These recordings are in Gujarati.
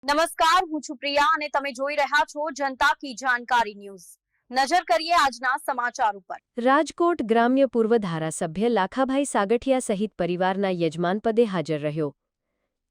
નમસ્કાર, હું છું પ્રિયા અને તમે જોઈ રહ્યા છો જનતા કી જાણકારી ન્યૂઝ। નજર કરીએ આજના સમાચાર ઉપર। રાજકોટ ગ્રામ્ય પૂર્વ ધારાસભ્ય લાખાભાઈ સાગઠિયા સહિત પરિવારના યજમાનપદે હાજર રહ્યો।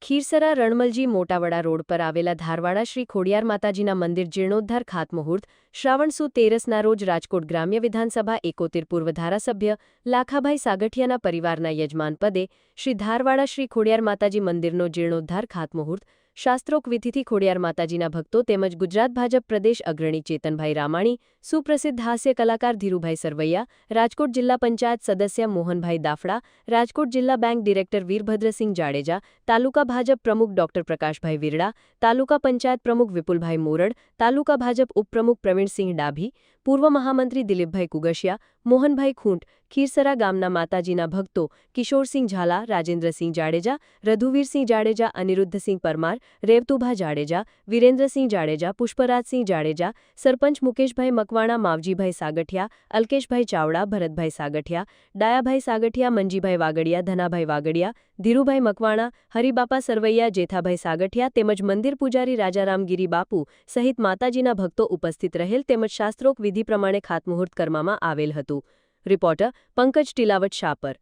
ખીરસરા રણમલજી મોટાવડા રોડ પર આવેલા ધારવાડા શ્રી ખોડિયાર માતાજીના મંદિર જીર્ણોદ્ધાર ખાતમુહૂર્ત શ્રાવણ સુદ 13ના રોજ રાજકોટ ગ્રામ્ય વિધાનસભા 71 પૂર્વ ધારાસભ્ય લાખાભાઈ સાગઠિયાના પરિવારના યજમાનપદે શ્રી ધારવાડા શ્રી ખોડિયાર માતાજી મંદિરનો જીર્ણોદ્ધાર ખાતમુહૂર્ત શાસ્ત્રોક્ત વિધિથી ખોડિયાર માતાજીના ભક્તો તેમજ ગુજરાત ભાજપ પ્રદેશ અગ્રણી ચેતનભાઈ રામાણી, સુપ્રસિદ્ધ હાસ્ય કલાકાર ધીરુભાઈ સરવૈયા, રાજકોટ જિલ્લા પંચાયત સદસ્ય મોહનભાઈ દાફડા, રાજકોટ જિલ્લા બેંક ડિરેક્ટર વીરભદ્રસિંહ જાડેજા, તાલુકા ભાજપ પ્રમુખ ડોક્ટર પ્રકાશભાઈ વિરડા, તાલુકા પંચાયત પ્રમુખ વિપુલભાઈ મોરડ, તાલુકા ભાજપ ઉપપ્રમુખ પ્રવીણસિંહ ડાભી, પૂર્વ મહામંત્રી દિલીપભાઈ કુગશિયા, મોહનભાઈ ખૂંટ, ખીરસરા ગામના માતાજીના ભક્તો કિશોરસિંહ ઝાલા, રાજેન્દ્રસિંહ જાડેજા, રઘુવીરસિંહ જાડેજા, અનિરુદ્ધસિંહ પરમાર, રેવતુભા જાડેજા, વિરેન્દ્રસિંહ જાડેજા, પુષ્પરાજસિંહ જાડેજા, સરપંચ મુકેશભાઈ મકવાણા, માવજીભાઈ સાગઠિયા, અલ્કેશભાઈ ચાવડા, ભરતભાઈ સાગઠિયા, ડાયાભાઈ સાગઠિયા, મંજીભાઈ વાગડિયા, ધનાભાઈ વાગડિયા, ધીરુભાઈ મકવાણા, હરિબાપા સરવૈયા, જેઠાભાઈ સાગઠિયા તેમજ મંદિર પૂજારી રાજારામગીરી બાપુ સહિત માતાજીના ભક્તો ઉપસ્થિત રહેલ તેમજ શાસ્ત્રોક્ત વિધિ પ્રમાણે ખાતમુહૂર્ત કરવામાં આવેલ હતું। રિપોર્ટર પંકજ ટીલાવટ શાપર।